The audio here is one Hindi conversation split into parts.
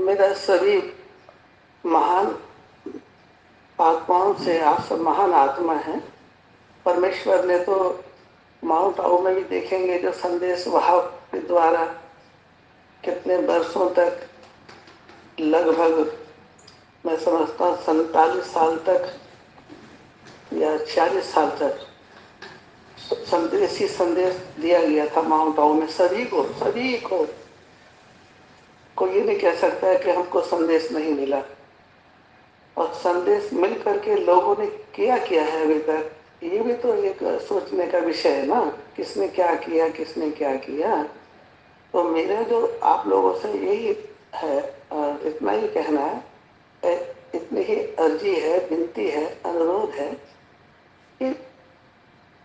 मेरा सभी महान आत्माओं से आप सब महान आत्मा हैं। परमेश्वर ने तो माउंट आबू में भी देखेंगे जो संदेश वाहक के द्वारा कितने वर्षों तक, लगभग मैं समझता हूँ 47 साल तक या 46 साल तक संदेश ही संदेश दिया गया था माउंट आबू में। सभी को कोई ये नहीं कह सकता है कि हमको संदेश नहीं मिला। और संदेश मिल करके लोगों ने किया है अभी तक, ये भी तो एक सोचने का विषय है ना। किसने क्या किया, किसने क्या किया। तो मेरा जो आप लोगों से यही है, इतना ही कहना है, इतनी ही अर्जी है, विनती है, अनुरोध है कि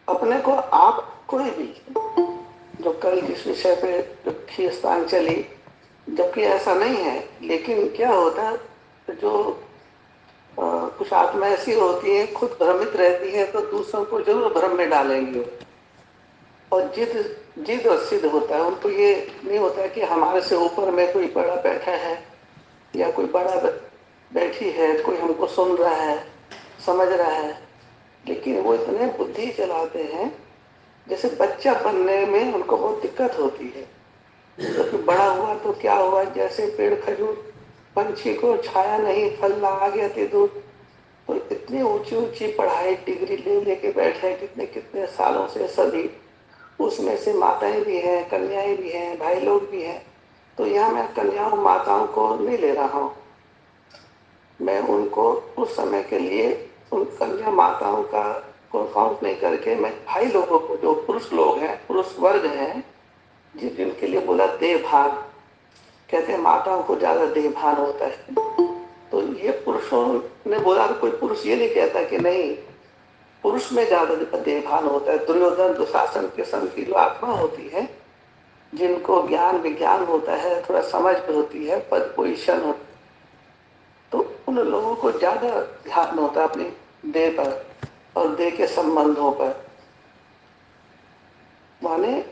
अपने को आप कोई भी, जो कल जिस विषय पे जो खींचतान चली, जबकि ऐसा नहीं है, लेकिन क्या होता है जो कुछ आत्मा ऐसी होती है खुद भ्रमित रहती है तो दूसरों को जरूर भ्रम में डालेंगे। और जिद और सिद्ध होता है। उनको ये नहीं होता है कि हमारे से ऊपर में कोई बड़ा बैठा है या कोई बड़ा बैठी है, कोई हमको सुन रहा है, समझ रहा है। लेकिन वो इतने बुद्धि चलाते हैं, जैसे बच्चा बनने में उनको बहुत दिक्कत होती है। तो बड़ा हुआ तो क्या हुआ, जैसे पेड़ खजूर, पंछी को छाया नहीं, फल आ गया थे दूर। तो इतनी ऊंची ऊंची पढ़ाई, डिग्री ले लेके बैठे कितने कितने सालों से सभी। उसमें से माताएं भी हैं, कन्याएं भी हैं, भाई लोग भी हैं। तो यहाँ मैं कन्याओं माताओं को नहीं ले रहा हूँ। मैं उनको उस समय के लिए उन कन्या माताओं का को काउंट नहीं करके मैं भाई लोगों को, जो पुरुष लोग हैं, पुरुष वर्ग हैं, जिनके लिए बोला देहभान, कहते हैं माताओं को ज्यादा देहभान होता है। तो ये पुरुषों ने बोला, कोई पुरुष ये नहीं कहता कि नहीं, पुरुष में ज्यादा देहभान होता है। दुर्योधन दुशासन के संग की जो आत्मा होती है, जिनको ज्ञान विज्ञान होता है, थोड़ा समझ होती है, पद पोजिशन होती है, तो उन लोगों को ज्यादा ध्यान होता है अपनी देह पर और देह के संबंधों पर। माने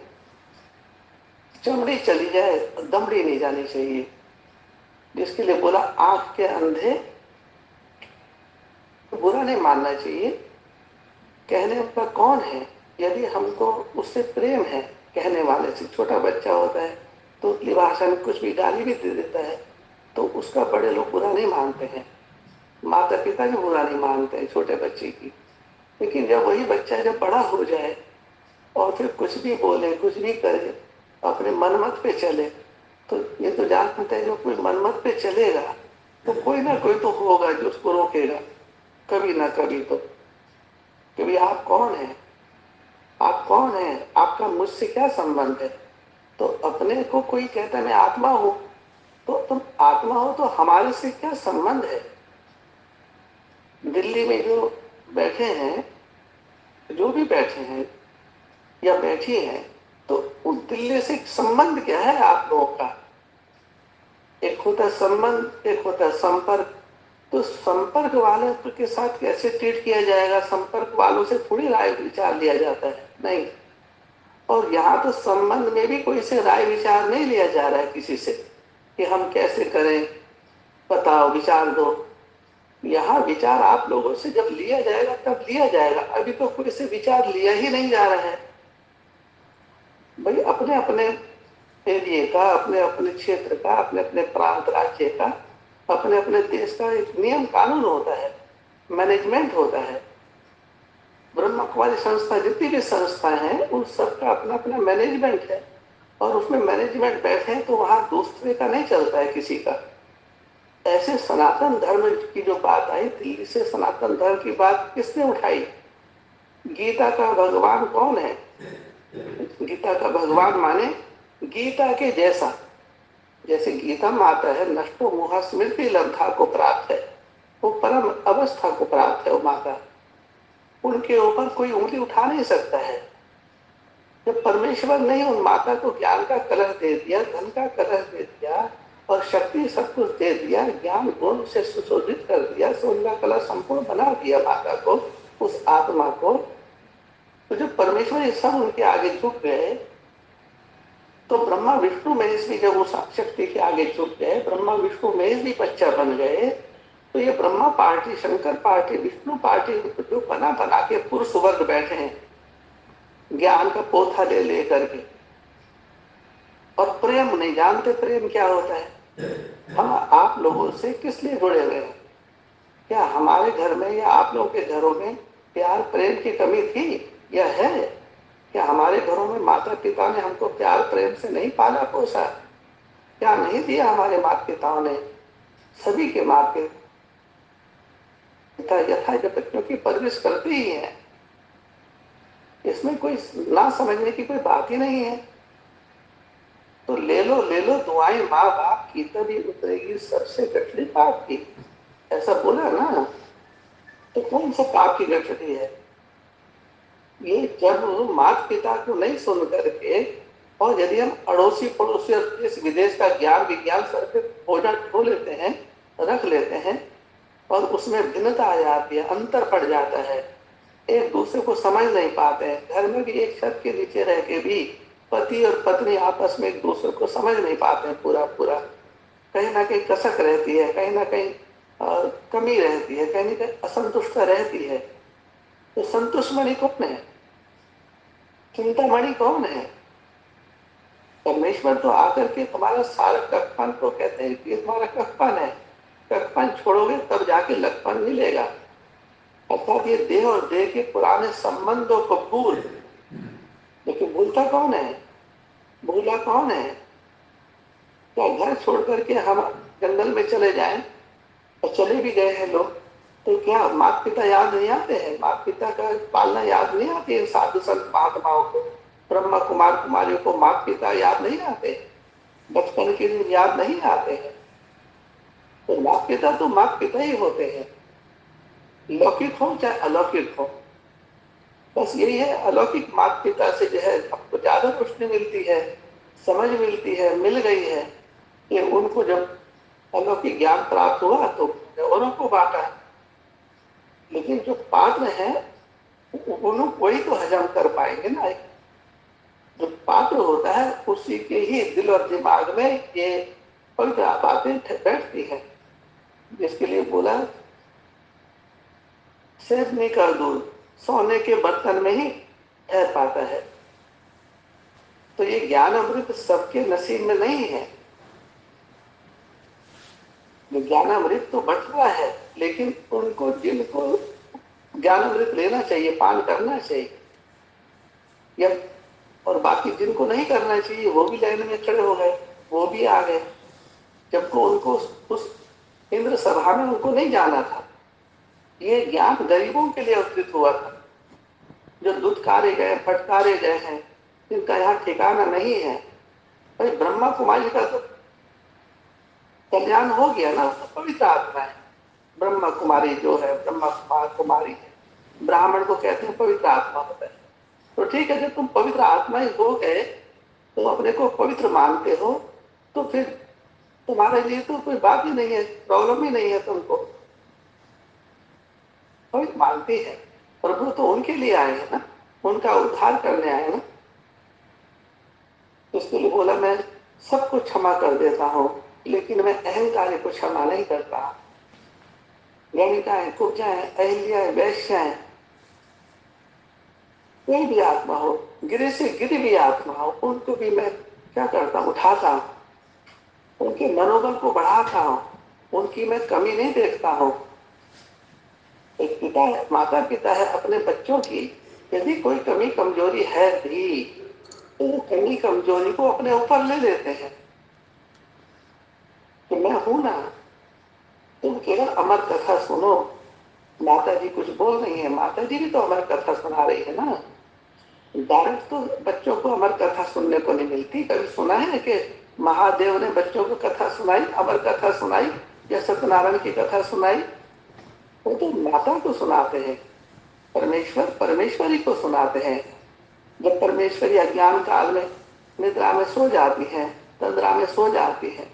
चमड़ी चली जाए, दमड़ी नहीं जानी चाहिए। जिसके लिए बोला आंख के अंधे, तो बुरा नहीं मानना चाहिए। कहने वाला कौन है, यदि हमको उससे प्रेम है, कहने वाले से, छोटा बच्चा होता है तो उतली भाषा में कुछ भी गाली भी दे देता है, तो उसका बड़े लोग बुरा नहीं मानते हैं, माता पिता भी बुरा नहीं मानते हैं छोटे बच्चे की। लेकिन जब वही बच्चा जब बड़ा हो जाए और फिर कुछ भी बोले, कुछ भी करे, अपने मनमत पे चले, तो ये तो जानते हैं जो कोई मनमत पे चलेगा तो कोई ना कोई तो होगा जो उसको रोकेगा, कभी ना कभी तो। कभी आप कौन है, आप कौन है, आपका मुझसे क्या संबंध है। तो अपने को कोई कहता है मैं आत्मा हूं, तो तुम आत्मा हो तो हमारे से क्या संबंध है। दिल्ली में जो बैठे हैं, जो भी बैठे हैं या बैठी हैं, तो उस दिल्ली से संबंध क्या है आप लोगों का। एक होता है संबंध, एक होता है संपर्क। तो संपर्क वाले के साथ कैसे ट्रीट किया जाएगा, संपर्क वालों से थोड़ी राय विचार लिया जाता है, नहीं। और यहाँ तो संबंध में भी कोई से राय विचार नहीं लिया जा रहा है किसी से कि हम कैसे करें, बताओ, विचार दो। यहाँ विचार आप लोगों से जब लिया जाएगा तब लिया जाएगा। अभी तो कोई से विचार लिया ही नहीं जा रहा है। भाई अपने अपने एरिए का, अपने अपने क्षेत्र का, अपने अपने प्रांत राज्य का, अपने अपने देश का एक नियम कानून होता है, मैनेजमेंट होता है। ब्रह्म कुमारी संस्था, जितनी भी संस्था है, उन सबका अपना अपना मैनेजमेंट है। और उसमें मैनेजमेंट बैठे तो वहां दूसरे का नहीं चलता है, किसी का। ऐसे सनातन धर्म की जो बात आई, दिल्ली से सनातन धर्म की बात किसने उठाई। गीता का भगवान कौन है। गीता का भगवान माने गीता के जैसा, जैसे गीता माता है, नष्टो मोह स्मृति लब्धा को प्राप्त है, वो परम अवस्था को प्राप्त है। वो माता, उनके ऊपर कोई उंगली उठा नहीं सकता है। जब परमेश्वर ने उन माता को ज्ञान का कलश दे दिया, धन का कलश दे दिया और शक्ति सब कुछ दे दिया, ज्ञान गुण से सुशोभित कर दिया, तो उनका कलश संपूर्ण बना दिया माता को, उस आत्मा को। तो जब परमेश्वर ये सब उनके आगे झुक गए, तो ब्रह्मा विष्णु महेश भी जब उस शक्ति के आगे झुक गए, ब्रह्मा विष्णु महेश भी बच्चा बन गए, तो ये Brahma party, Shankar party, Vishnu party जो बना बना के पुरुष वर्ग बैठे हैं ज्ञान का पोथा ले ले करके, और प्रेम नहीं जानते प्रेम क्या होता है। हम आप लोगों से किस लिए जुड़े हुए हैं? क्या हमारे घर में या आप लोगों के घरों में प्यार प्रेम की कमी थी या है? क्या हमारे घरों में माता पिता ने हमको प्यार प्रेम से नहीं पाला पोसा? क्या नहीं दिया हमारे माता पिताओं ने? सभी के माता पिता यथा बच्चों की परवरिश करते ही है, इसमें कोई ना समझने की कोई बात ही नहीं है। तो ले लो दुआएं माँ बाप की, तभी उतरेगी सबसे गठरी पाप की, ऐसा बोला ना। तो कौन सा पाप की गठरी है ये? जब माता पिता को नहीं सुन करके, और यदि हम अड़ोसी पड़ोसी और देश विदेश का ज्ञान विज्ञान सर पे बोझा ढो लेते हैं, रख लेते हैं, और उसमें भिन्नता आ जाती है, अंतर पड़ जाता है, एक दूसरे को समझ नहीं पाते हैं। घर में भी एक छत के नीचे रह के भी पति और पत्नी आपस में एक दूसरे को समझ नहीं पाते हैं पूरा पूरा, कहीं ना कहीं कसक रहती है, कहीं ना कहीं कमी रहती है, कहीं ना कहीं असंतुष्ट रहती है। तो संतुष्ट मणि कौन है? चिंतामणि कौन है? परमेश्वर तो आकर के तुम्हारा सारा कखपन को कहते हैं कि तुम्हारा कखपन है, कखपन छोड़ोगे तब जाके लखपन मिलेगा। अर्थात ये देह और देह के पुराने संबंधों को भूल, लेकिन भूलता कौन है? भूला कौन है? क्या घर छोड़ करके हम जंगल में चले जाएं, और चले भी गए हैं लोग, तो क्या माता पिता याद नहीं आते हैं? माता पिता का पालना याद नहीं आती है? साधु संत महात्माओं को, ब्रह्मा कुमार कुमारियों को माता पिता याद नहीं आते? बचपन के दिन याद नहीं आते हैं? तो माता पिता तो माता पिता ही होते हैं, लौकिक हो चाहे अलौकिक हो। बस यही है, अलौकिक माता पिता से जो है हमको ज्यादा रोशनी मिलती है, समझ मिलती है, मिल गई है कि उनको जब अलौकिक ज्ञान प्राप्त हुआ तो औरों को बांटा। लेकिन जो पात्र है उन्होंने वही तो हजम कर पाएंगे ना। जो पात्र होता है उसी के ही दिल और दिमाग में ये पवित्र बातें बैठती है, जिसके लिए बोला सेवने का दूध सोने के बर्तन में ही ठहर पाता है। तो ये ज्ञान अमृत सबके नसीब में नहीं है। ज्ञान अमृत तो बट रहा है, लेकिन उनको जिनको ज्ञान अमृत लेना चाहिए, पान करना चाहिए, या और बाकी जिनको नहीं करना चाहिए वो भी लाइन में खड़े हो गए, वो भी आ गए, जबकि उनको उस इंद्र सभा में उनको नहीं जाना था। ये ज्ञान गरीबों के लिए अवतरित हुआ था, जो दुत्कारे गए, फटकारे गए हैं, जिनका यहाँ ठिकाना नहीं है। भाई ब्रह्मा कुमारी का तो कल्याण हो गया ना, तो पवित्र आत्मा है। ब्रह्मा कुमारी जो है, ब्रह्मा कुमार कुमारी है, ब्राह्मण को कहते हैं पवित्र आत्मा होता है। तो ठीक है, जब तुम पवित्र आत्मा ही हो गए, तो अपने को पवित्र मानते हो, तो फिर तुम्हारे लिए तो कोई बात ही नहीं है, प्रॉब्लम ही नहीं है तुमको। पवित्र मानती है, प्रभु तो उनके लिए आए हैं ना, उनका उद्धार करने आए ना। उसके लिए बोला मैं सबको क्षमा कर देता हूँ, लेकिन मैं अहंकारी को क्षमा नहीं करता। गणिकाएं, कुब्जाएं, अहिल्याएं, वैश्याएं, कोई भी आत्मा हो, गिरे से गिरी भी आत्मा हो, उनको भी मैं क्या करता हूँ, उठाता हूँ, उनके मनोबल को बढ़ाता हूँ, उनकी मैं कमी नहीं देखता हूँ। एक पिता है, माता पिता है, अपने बच्चों की यदि कोई कमी कमजोरी है भी, तो वो कमी कमजोरी को अपने ऊपर ले लेते हैं कि मैं हूं ना, तुम केवल अमर कथा सुनो। माता जी कुछ बोल रही है, माता जी भी तो अमर कथा सुना रही है ना। डायरेक्ट तो बच्चों को अमर कथा सुनने को नहीं मिलती। कभी सुना है कि महादेव ने बच्चों को कथा सुनाई, अमर कथा सुनाई, या सत्यनारायण की कथा सुनाई? वो तो माता को सुनाते हैं, परमेश्वर परमेश्वरी को सुनाते हैं। जब परमेश्वरी अज्ञान काल में निद्रा में सो जाती है, तंद्रा में सो जाती है,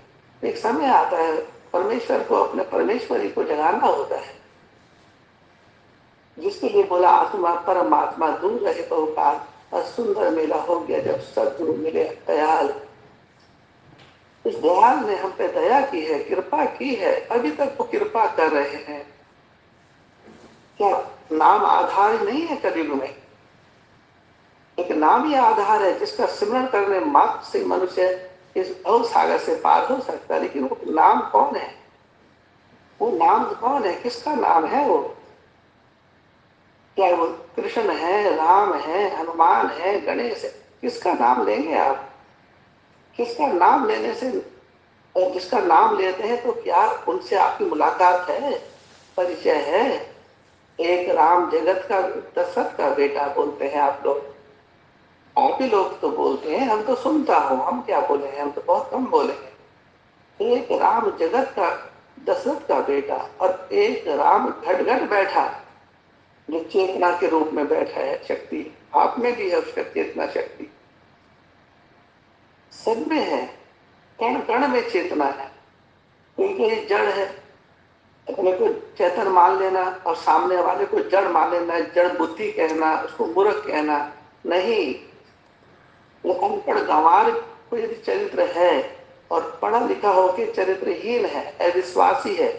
एक समय आता है परमेश्वर को, अपने परमेश्वरी को जगाना होता है, जिसके लिए बोला आत्मा परमात्मा दूर रहे बहुकाल, और सुंदर मेला हो गया जब सदगुरु मिले दयाल। इस दयाल ने हम पे दया की है, कृपा की है, अभी तक वो कृपा कर रहे हैं। क्या नाम आधार नहीं है कलयुग में? एक नाम ही आधार है जिसका सिमरन करने मात्र से मनुष्य इस भव सागर से पार हो सकता है। लेकिन वो नाम कौन है? वो नाम कौन है? किसका नाम है वो? क्या वो कृष्ण है, राम है, हनुमान है, गणेश है? किसका नाम लेंगे आप? किसका नाम लेने से, और जिसका नाम लेते हैं तो क्या उनसे आपकी मुलाकात है, परिचय है? एक राम जगत का दशरथ का बेटा बोलते हैं आप लोग, आप ही लोग तो बोलते हैं, हम तो सुनता हूं, हम क्या बोले हैं, हम तो बहुत कम बोले हैं। एक राम जगत का दशरथ का बेटा और एक राम घट घट बैठा, जो चेतना के रूप में बैठा है। शक्ति आप में भी है, उसका चेतना शक्ति सब में है, कण कण में चेतना है। क्योंकि जड़ है, अपने को चेतन मान लेना और सामने वाले को जड़ मान लेना, जड़ बुद्धि कहना, उसको मूर्ख कहना नहीं। वो अनपढ़ गंवार को यदि चरित्र है और पढ़ा लिखा होकर चरित्रहीन है, अविश्वासी है,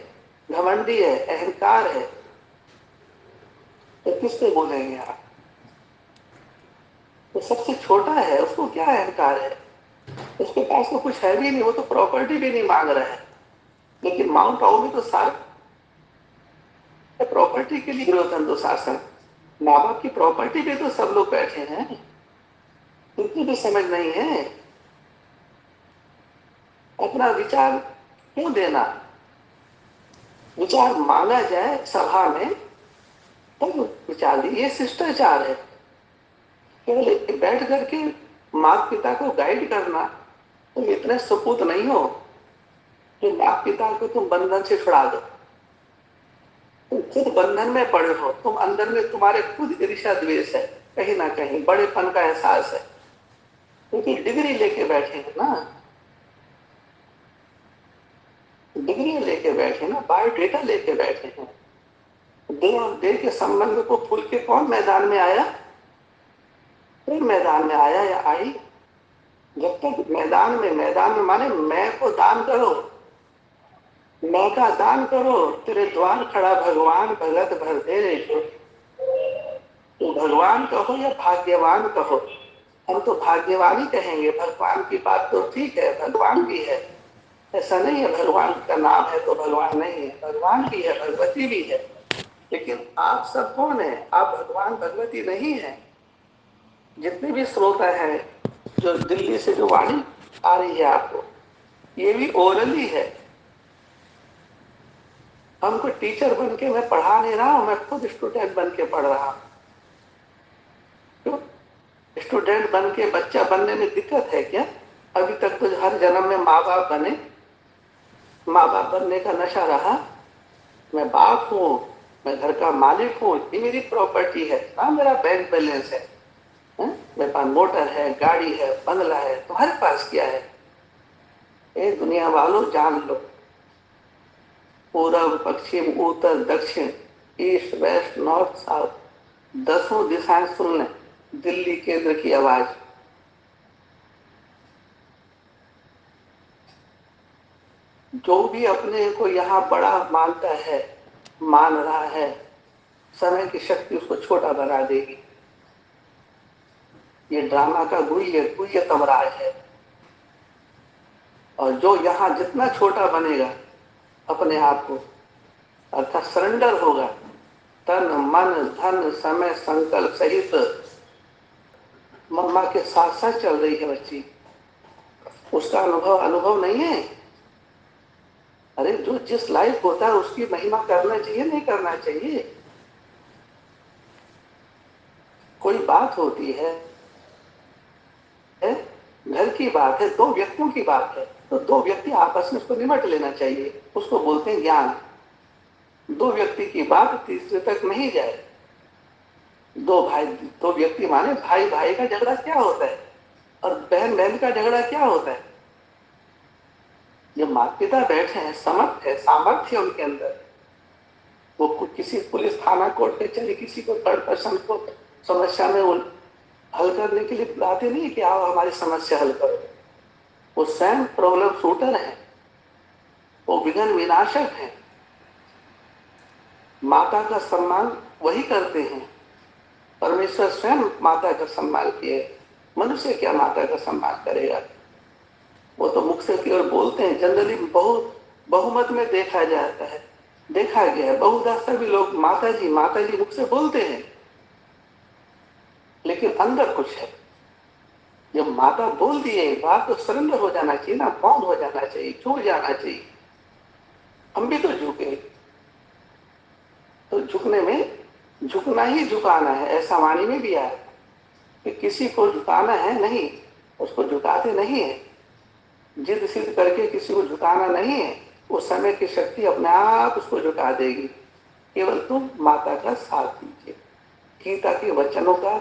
घमंडी है, अहंकार है, तो किससे बोलेंगे आप? तो सबसे छोटा है, उसको क्या अहंकार है? उसके पास तो कुछ है भी नहीं, वो तो प्रॉपर्टी भी नहीं मांग रहा है। लेकिन माउंट आबू में तो सारे प्रॉपर्टी के लिए विरोध अनुशासन, माँ बाप की प्रॉपर्टी पे तो सब लोग बैठे हैं, उनको भी समझ नहीं है। अपना विचार क्यों देना? विचार मांगा जाए सभा में तब विचार दी, ये शिष्टाचार है। केवल बैठ करके माता पिता को गाइड करना, तुम इतने सपूत नहीं हो कि माता पिता को तुम बंधन से छुड़ा दो। तुम खुद बंधन में पड़े हो, तुम अंदर में तुम्हारे खुद ईर्ष्या द्वेष है, कहीं ना कहीं बड़ेपन का एहसास है, क्योंकि डिग्री लेके बैठे हैं ना, डिग्री लेके बैठे ना, बायोडेटा लेके बैठे हैं। देह और देह के संबंध को भूल के कौन मैदान में आया? फिर मैदान में आया या आई? जब तक मैदान में माने मैं को दान करो, मैं का दान करो, तेरे द्वार खड़ा भगवान भगत भर दे रे जो। तो भगवान कहो या भाग्यवान कहो, हम तो भाग्यवान ही कहेंगे। भगवान की बात तो ठीक है, भगवान भी है, ऐसा नहीं है भगवान का नाम है तो भगवान नहीं है, भगवान भी है, भगवती भी है। लेकिन आप सब कौन है? आप भगवान भगवती नहीं है। जितने भी श्रोता हैं, जो दिल्ली से जो वाणी आ रही है आपको, ये भी ओरली है। हमको टीचर बन के मैं पढ़ा नहीं रहा हूं, मैं खुद स्टूडेंट बन के पढ़ रहा हूं। क्यों? स्टूडेंट बन के बच्चा बनने में दिक्कत है क्या? अभी तक तो हर जन्म में माँ बाप बने, माँ बाप बनने का नशा रहा। मैं बाप हूँ, मैं घर का मालिक हूँ, ये मेरी प्रॉपर्टी है ना, मेरा बैंक बैलेंस है। मेरे पास मोटर है, गाड़ी है, बंगला है, तुम्हारे पास क्या है? ए दुनिया वालों जान लो, पूरब पश्चिम उत्तर दक्षिण ईस्ट वेस्ट नॉर्थ साउथ 10 दिशाएं सुन लें दिल्ली केंद्र की आवाज। जो भी अपने को यहाँ बड़ा मानता है, मान रहा है, समय की शक्ति उसको छोटा बना देगी। ये ड्रामा का गुह्य कमराज है। और जो यहाँ जितना छोटा बनेगा अपने आप को, अर्थात सरेंडर होगा, तन मन धन समय संकल्प सहित, मम्मा के साथ साथ चल रही है बच्ची, उसका अनुभव अनुभव नहीं है। अरे जो जिस लाइफ होता है उसकी महिमा करना चाहिए, नहीं करना चाहिए? कोई बात होती है, घर की बात है, दो व्यक्तियों की बात है, तो दो व्यक्ति आपस में उसको निमट लेना चाहिए, उसको बोलते हैं ज्ञान। दो व्यक्ति की बात तीसरे तक नहीं जाए। दो भाई, दो व्यक्ति माने भाई भाई का झगड़ा क्या होता है, और बहन बहन का झगड़ा क्या होता है? जब माता पिता बैठे हैं, समर्थ है, सामर्थ्य उनके अंदर, वो किसी पुलिस थाना कोर्ट कचहरी किसी को थर्ड पर्सन को समस्या में हल करने के लिए बुलाते नहीं कि आओ हमारी समस्या हल करो। वो स्वयं प्रॉब्लम शूटर है, वो विघ्न विनाशक है। माता का सम्मान वही करते हैं। परमेश्वर स्वयं माता का सम्मान किए, मनुष्य क्या माता का सम्मान करेगा? वो तो मुख से केवल बोलते हैं। जनरली बहुत बहुमत में देखा जाता है, देखा गया है, बहुधा सभी लोग माता जी मुख से बोलते हैं, लेकिन अंदर कुछ है। जब माता बोल दिए एक बात तो सरेंडर हो जाना चाहिए ना, मौन हो जाना चाहिए, झुक जाना चाहिए। हम भी तो झुके, तो झुकने में झुकना ही झुकाना है, ऐसा वाणी में भी आया कि किसी को झुकाना है नहीं, उसको झुकाते नहीं है। जिद सिद्ध करके किसी को झुकाना नहीं है। उस समय की शक्ति अपने आप उसको झुका देगी। केवल तुम माता का साथ दीजिए, गीता के वचनों का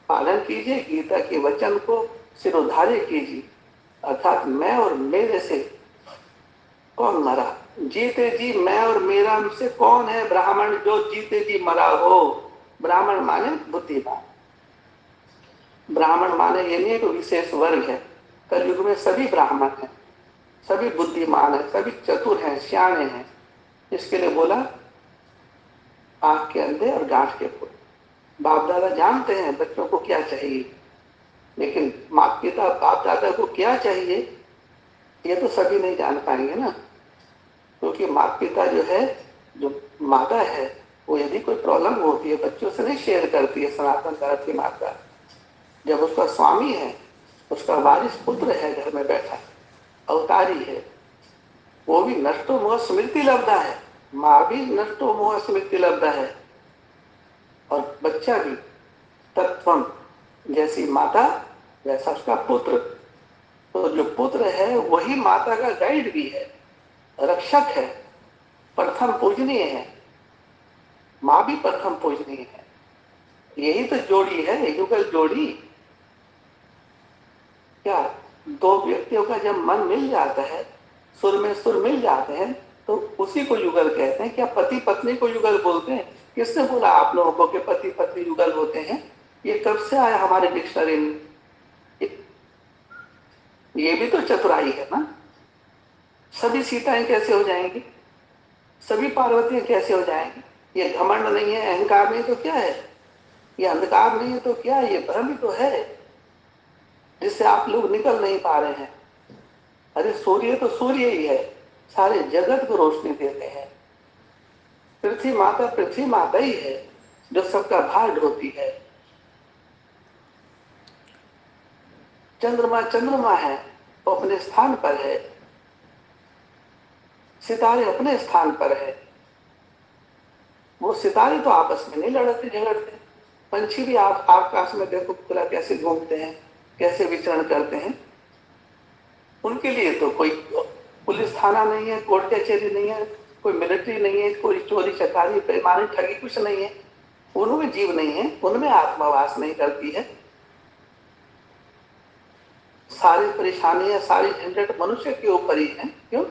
पालन कीजिए, गीता के वचन को सिरोधार्य कीजिए। अर्थात मैं और मेरे से कौन मरा? जीते जी मैं और मेरा से कौन है ब्राह्मण जो जीते जी मरा हो? ब्राह्मण माने बुद्धिमान। ब्राह्मण माने ये नहीं कोई विशेष वर्ग है। कलयुग में सभी ब्राह्मण हैं, सभी बुद्धिमान हैं, सभी चतुर हैं, सियाणे हैं। इसके लिए बोला आंख के अंधे और गांठ के फूल। बाप दादा जानते हैं बच्चों को क्या चाहिए, लेकिन माता पिता बाप दादा को क्या चाहिए ये तो सभी नहीं जान पाएंगे ना। क्योंकि माता पिता जो है, जो माता है, वो यदि कोई प्रॉब्लम होती है बच्चों से नहीं शेयर करती है। सनातन धर्म की माता जब उसका स्वामी है, उसका वारिस पुत्र है, घर में बैठा अवतारी है, वो भी नष्टो मोह स्मृति लब्धा है। माँ भी नष्टो मोह स्मृति लब्धा है और बच्चा भी तत्वम, जैसी माता वैसा उसका पुत्र। तो जो पुत्र है वही माता का गाइड भी है, रक्षक है, प्रथम पूजनीय है। माँ भी प्रथम पूजनीय है। यही तो जोड़ी है, युगल जोड़ी। क्या दो व्यक्तियों का जब मन मिल जाता है, सुर में सुर मिल जाते हैं, तो उसी को युगल कहते हैं। क्या पति पत्नी को युगल बोलते हैं? किसने बोला आप लोगों को कि पति पत्नी युगल होते हैं? ये कब से आया हमारे डिक्शनरी में? ये भी तो चतुराई है ना। सभी सीताएं कैसे हो जाएंगी? सभी पार्वतियां कैसे हो जाएंगी? ये घमंड नहीं है, अहंकार नहीं तो क्या है? ये अंधकार नहीं है तो क्या है? ये भ्रम ही तो है जिससे आप लोग निकल नहीं पा रहे हैं। अरे सूर्य तो सूर्य ही है, सारे जगत को रोशनी देते हैं। पृथ्वी माता ही है जो सबका भार ढोती है। चंद्रमा चंद्रमा है, वो अपने स्थान पर है। सितारे अपने स्थान पर है। वो सितारे तो आपस में नहीं लड़ते झगड़ते। पंछी भी आप आकाश में देखो खुला कैसे घूमते हैं, कैसे विचरण करते हैं। उनके लिए तो कोई पुलिस थाना नहीं है, कोर्ट कचहरी नहीं है, कोई मिलिट्री नहीं है, कोई चोरी चकारी बेईमानी ठगी कुछ नहीं है। उनमें जीव नहीं है, उनमें आत्मा वास नहीं करती है। सारी परेशानियां सारी झंझट मनुष्य के ऊपर ही है। क्यों?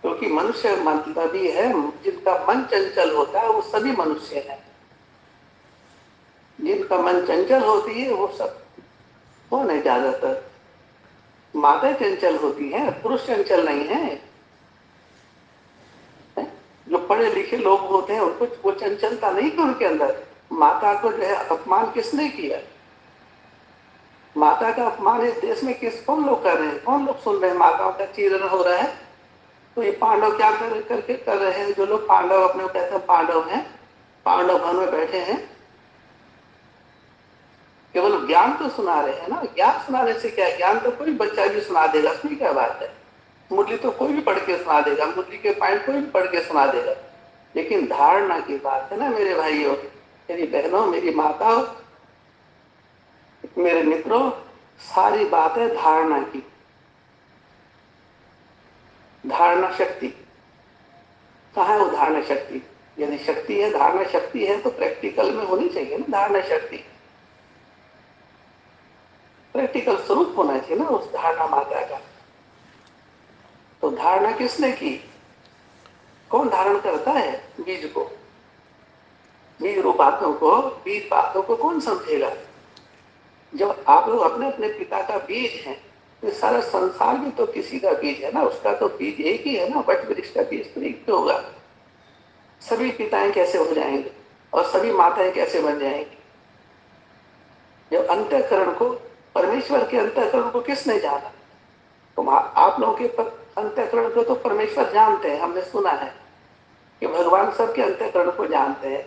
क्योंकि मनुष्य मतलब ही है, जिनका मन चंचल होता है वो सभी मनुष्य हैं। जिनका मन चंचल होती है वो सब कौन है? ज्यादातर माता चंचल होती है, पुरुष चंचल नहीं है। जो पढ़े लिखे लोग होते हैं उनको वो चंचलता नहीं थी उनके अंदर। माता को जो है अपमान किसने किया? माता का अपमान इस देश में कौन लोग कर रहे हैं? कौन लोग सुन रहे हैं? माताओं का चीरन हो रहा है। तो ये पांडव क्या करके कर रहे हैं? जो लोग पांडव अपने को कहते हैं पांडव हैं, पांडव भवन में बैठे हैं, केवल ज्ञान तो सुना रहे हैं ना। ज्ञान सुनाने से क्या? ज्ञान तो कोई बच्चा भी सुना देगा, उसमें क्या बात है? मुरली तो कोई भी पढ़ के सुना देगा, मुरली के पॉइंट कोई भी पढ़ के सुना देगा। लेकिन धारणा की बात है ना मेरे भाइयों, मेरी बहनों, मेरी माताओं, मेरे मित्रों, सारी बात है धारणा की। धारणा शक्ति कहाँ है? वो धारणा शक्ति यदि शक्ति है, धारणा शक्ति है, तो प्रैक्टिकल में होनी चाहिए ना धारणा शक्ति। प्रैक्टिकल स्वरूप होना चाहिए ना उस धारणा मात्रा का। तो धारणा किसने की? कौन धारण करता है बीज को? बीज रूप बातों को, बीज बातों को कौन समझेगा? जब आप लोग अपने अपने पिता का बीज हैं, तो सारा संसार भी तो किसी का बीज है ना, उसका तो बीज एक ही है ना, वट वृक्ष का बीज तो एक तो होगा। सभी पिताएं कैसे हो जाएंगे और सभी माताएं कैसे बन जाएंगी? जब अंतःकरण को, परमेश्वर के अंतःकरण को किसने जाना? तो आप लोगों के अंतःकरण को तो परमेश्वर जानते हैं, हमने सुना है कि भगवान सबके अंतःकरण को जानते हैं,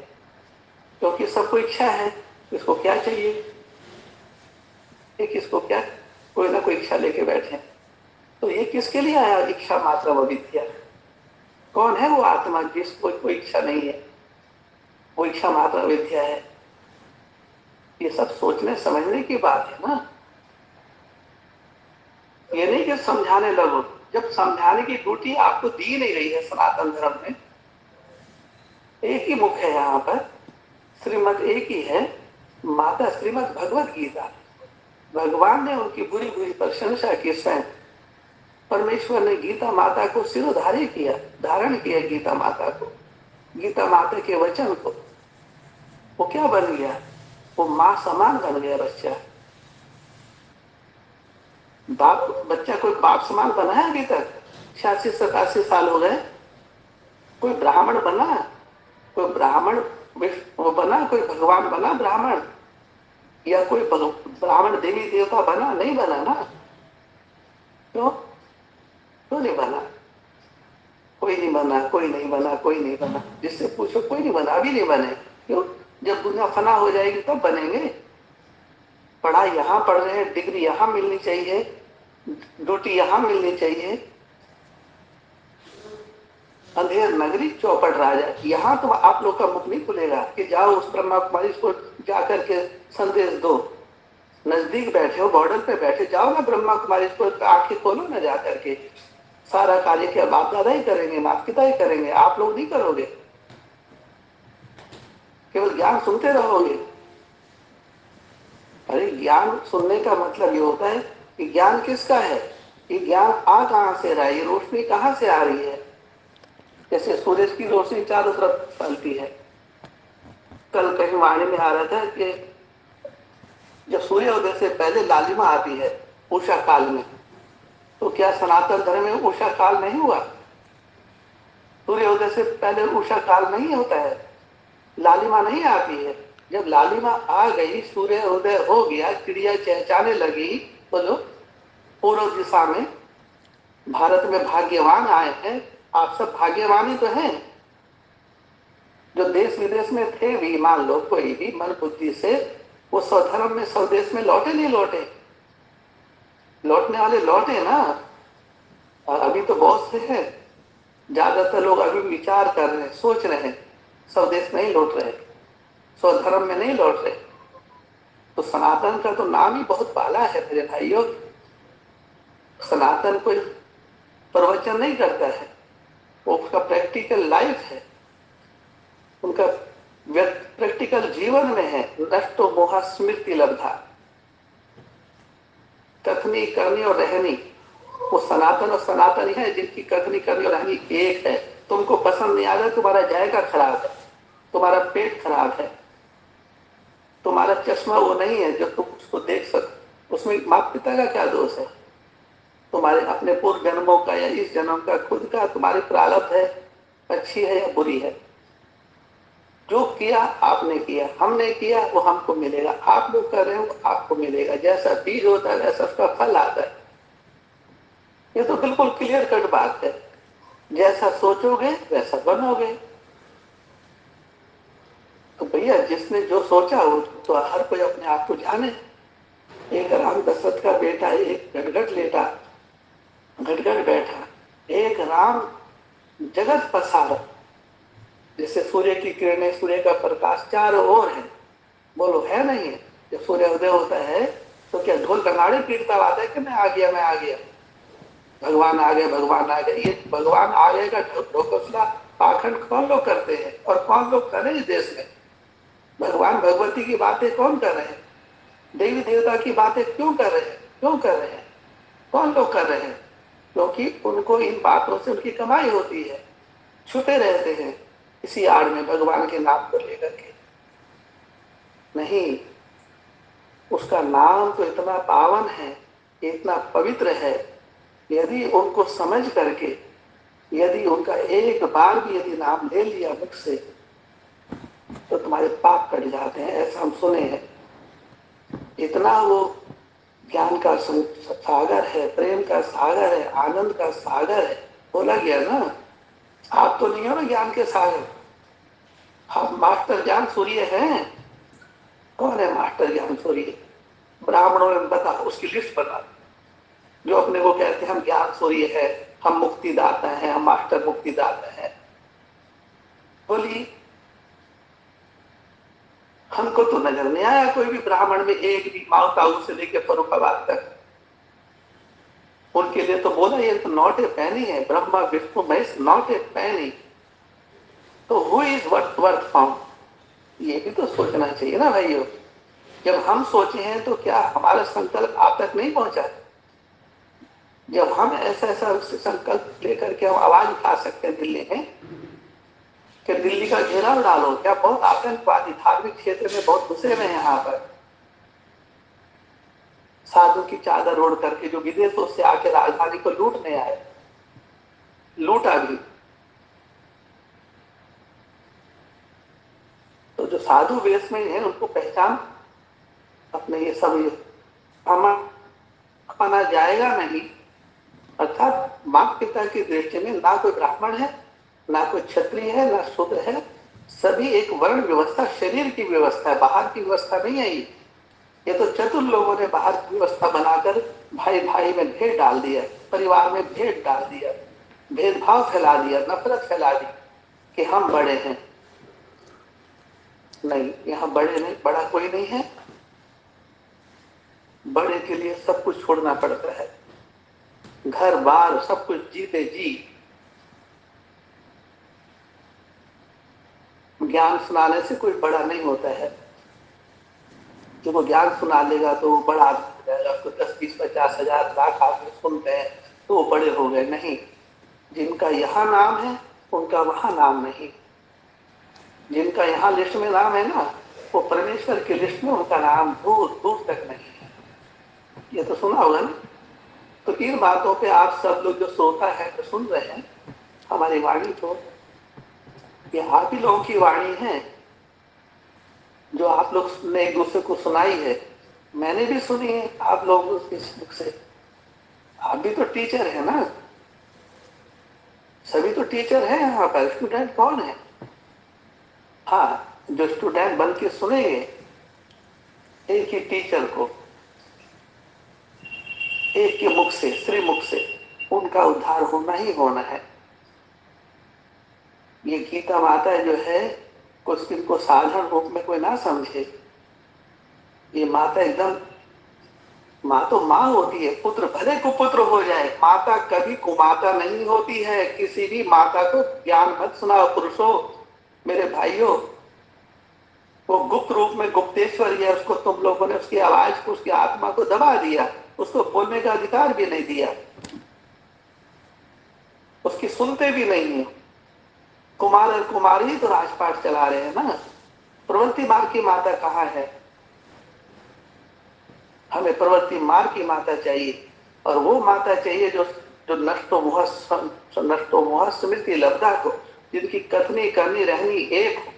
क्योंकि सबको इच्छा है, इसको क्या चाहिए, किसको क्या, कोई ना कोई इच्छा लेके बैठे। तो ये किसके लिए आया इच्छा मात्र अविद्या? कौन है वो आत्मा जिसको कोई इच्छा नहीं है, वो इच्छा मात्र अविद्या है? ये सब सोचने समझने की बात है ना। ये नहीं कि समझाने लगो, जब समझाने की ड्यूटी आपको दी नहीं गई है सनातन धर्म में। एक ही मुख है यहाँ पर, श्रीमद एक ही है, माता श्रीमद भगवत गीता। भगवान ने उनकी बुरी बुरी प्रशंसा की, स्वयं परमेश्वर ने गीता माता को सिरोधार्य किया, धारण किया गीता माता को, गीता माता के वचन को। वो क्या बन गया? वो माँ समान बन गया बच्चा। बाप, बच्चा कोई बाप समान बना है अभी तक? 86-87 साल हो गए, कोई ब्राह्मण बना? कोई ब्राह्मण वो बना, कोई भगवान बना ब्राह्मण? या कोई ब्राह्मण देवी देवता बना? नहीं बना ना। क्यों? क्यों नहीं बना? कोई नहीं बना, कोई नहीं बना, कोई नहीं बना। जिससे पूछो कोई नहीं बना, अभी नहीं बने। क्यों? जब दुनिया फना हो जाएगी तब बनेंगे। पढ़ाई यहाँ पढ़ रहे हैं, डिग्री यहाँ मिलनी चाहिए, ड्यूटी यहाँ मिलनी चाहिए। अंधेर नगरी चौपट राजा, यहाँ तो आप लोग का मुख नहीं खुलेगा कि जाओ उस ब्रह्मा कुमारी को जाकर के संदेश दो। नजदीक बैठे हो, बॉर्डर पे बैठे, जाओ ना ब्रह्मा कुमारी को आंखें खोलो ना जा करके। सारा कार्य क्या बाप दादा ही करेंगे, माता पिता ही करेंगे, आप लोग नहीं करोगे। केवल ज्ञान सुनते रहोगे। अरे ज्ञान सुनने का मतलब ये होता है कि ज्ञान किसका है, ये ज्ञान आ कहां से रहा है, ये रोशनी कहां से आ रही है। जैसे सूरज की रोशनी चारों तरफ फैलती है। कल कहीं वाणी में आ रहा था कि जब सूर्योदय से पहले लालिमा आती है उषा काल में, तो क्या सनातन धर्म में उषा काल नहीं हुआ? सूर्योदय से पहले उषा काल नहीं होता है, लालिमा नहीं आती है। जब लालिमा आ गई, सूर्योदय हो गया, चिड़िया चहचाने लगी, बोलो पूर्व दिशा में, भारत में भाग्यवान आए हैं। आप सब भाग्यवान ही तो हैं। जो देश विदेश में थे भी, मान लो कोई भी मन बुद्धि से, वो स्वधर्म में स्वदेश में लौटे नहीं लौटे? लौटने वाले लौटे ना। और अभी तो बहुत से हैं, ज्यादातर लोग अभी विचार कर रहे हैं, सोच रहे हैं, स्वदेश नहीं लौट रहे, स्वधर्म में नहीं लौट रहे। तो सनातन का तो नाम ही बहुत बाला है मेरे भाइयों। सनातन कोई प्रवचन नहीं करता है, वो उसका प्रैक्टिकल लाइफ है, उनका प्रैक्टिकल जीवन में है। नष्टो मोह स्मृति लब्धा, कथनी करनी और रहनी, वो सनातन और सनातन है जिनकी कथनी करनी और रहनी एक है। तुमको पसंद नहीं आ रहा, तुम्हारा जायका खराब है, तुम्हारा पेट खराब है, तुम्हारा चश्मा वो नहीं है जो तुम उसको देख सको। उसमें माता पिता का क्या दोष है? तुम्हारे अपने पूर्व जन्मों का या इस जन्म का, खुद का तुम्हारी प्रारब्ध है, अच्छी है या बुरी है। जो किया आपने किया, हमने किया, वो हमको मिलेगा। आप लोग कर रहे हो, आपको मिलेगा। जैसा बीज होता है वैसा उसका फल आता है। ये तो बिल्कुल क्लियर कट बात है। जैसा सोचोगे वैसा बनोगे। तो भैया जिसने जो सोचा हो, तो हर कोई अपने आप को जाने। एक राम दशरथ का बेटा एक गटगट लेटा, गटगट बैठा, एक राम जगत पसारा। जैसे सूर्य की किरणें, सूर्य का प्रकाश चारों ओर है, बोलो है नहीं है? जब सूर्योदय होता है तो क्या ढोल नगाड़े पीटता आता है कि मैं आ गया, मैं आ गया, भगवान आ गए, भगवान आ गए? ये भगवान आ गए का ढोकसला पाखंड कौन लोग करते हैं और कौन लोग कर रहे हैं इस देश में? भगवान भगवती की बातें कौन कर रहे हैं? देवी देवता की बातें क्यों कर रहे हैं? क्यों कर रहे हैं? कौन लोग कर रहे हैं? क्योंकि उनको इन बातों से उनकी कमाई होती है, छुपे रहते हैं इसी आड़ में भगवान के नाम को लेकर के। नहीं, उसका नाम तो इतना पावन है, इतना पवित्र है, यदि उनको समझ करके, यदि उनका एक बार भी यदि नाम ले लिया मुख से, तो तुम्हारे पाप कट जाते हैं, ऐसा हम सुने हैं। इतना वो ज्ञान का सागर है, प्रेम का सागर है, आनंद का सागर है। बोला गया ना, आप तो नहीं हो ना ज्ञान के सागर, हम मास्टर ज्ञान सूर्य हैं। कौन है मास्टर ज्ञान सूर्य? ब्राह्मणों ने बता, उसकी लिस्ट बता, जो अपने को कहते हैं हम ज्ञान सूर्य है, हम मुक्तिदाता हैं, हम मास्टर मुक्तिदाता हैं। बोली, हमको तो नजर नहीं आया कोई भी ब्राह्मण में एक भी, माउंट आबू से लेकर फरुखाबाद तक। उनके लिए तो बोला ये तो नॉट ए पैनी है, ब्रह्मा विष्णु महेश नॉट ए पैनी। तो हु इज वर्थ फाउंड, ये भी तो सोचना चाहिए ना भाइयों। जब हम सोचे हैं तो क्या हमारा संकल्प आप तक नहीं पहुंचा? जब हम ऐसा ऐसा संकल्प लेकर के हम आवाज उठा सकते हैं दिल्ली में कि दिल्ली का घेराव डालो, क्या बहुत आतंकवादी धार्मिक क्षेत्र में बहुत घुसे हुए हैं यहाँ पर, साधु की चादर ओढ़ करके, जो विदेशों से आके राजधानी को लूटने आए, लूटा भी। तो जो साधु वेश में है उनको पहचान, अपने ये सब ये माना जाएगा नहीं। अर्थात माता पिता की दृष्टि में ना कोई ब्राह्मण है, ना कोई क्षत्रिय है, ना शूद्र है, सभी एक वर्ण व्यवस्था, शरीर की व्यवस्था है, बाहर की व्यवस्था नहीं है। ये तो चतुर लोगों ने बाहर की व्यवस्था बनाकर भाई भाई में भेद डाल दिया, परिवार में भेद डाल दिया, भेदभाव फैला दिया, नफरत फैला दी कि हम बड़े हैं। नहीं, यहाँ बड़े नहीं, बड़ा कोई नहीं है। बड़े के लिए सब कुछ छोड़ना पड़ता है, घर बार सब कुछ जीते जी। ज्ञान सुनाने से कोई बड़ा नहीं होता है। जो वो ज्ञान सुना लेगा तो वो बड़ा आदमी हो जाएगा, उसको 10, 20, 50, 1000, लाख आदमी सुनते हैं तो वो बड़े हो गए। नहीं, जिनका यहाँ नाम है उनका वहां नाम नहीं। जिनका यहाँ लिस्ट में नाम है ना, वो परमेश्वर की लिस्ट में उनका नाम दूर दूर तक नहीं है। ये तो सुना होगा ना। तो इन बातों पे आप सब लोग जो श्रोता है, जो सुन रहे हैं हमारी वाणी को, ये आप ही लोगों की वाणी है जो आप लोग ने एक दूसरे को सुनाई है। मैंने भी सुनी है आप लोगों के मुख से। आप भी तो टीचर है ना, सभी तो टीचर है यहाँ पर। स्टूडेंट कौन है? हाँ, जो स्टूडेंट बन के सुनेंगे एक ही टीचर को, एक के मुख से, श्रीमुख से, उनका उद्धार होना ही होना है। ये गीता माता जो है, कुछ इनको साधारण रूप में कोई ना समझे। ये माता एकदम, माँ तो माँ होती है, पुत्र भले कुपुत्र हो जाए, माता कभी कुमाता नहीं होती है। किसी भी माता को ज्ञान मत सुनाओ पुरुषों, मेरे भाइयों। वो गुप्त रूप में गुप्तेश्वरी है, उसको तुम लोगों ने उसकी आवाज को, उसकी आत्मा को दबा दिया, उसको बोलने का अधिकार भी नहीं दिया, उसकी सुनते भी नहीं है। कुमार और कुमारी तो राजपाट चला रहे हैं ना। प्रवृत्ति मार्ग की माता कहाँ है? हमें प्रवृत्ति मार्ग की माता चाहिए, और वो माता चाहिए जो जो नष्टो मोह स्मृति लब्धा को, जिनकी कथनी करनी रहनी एक हो।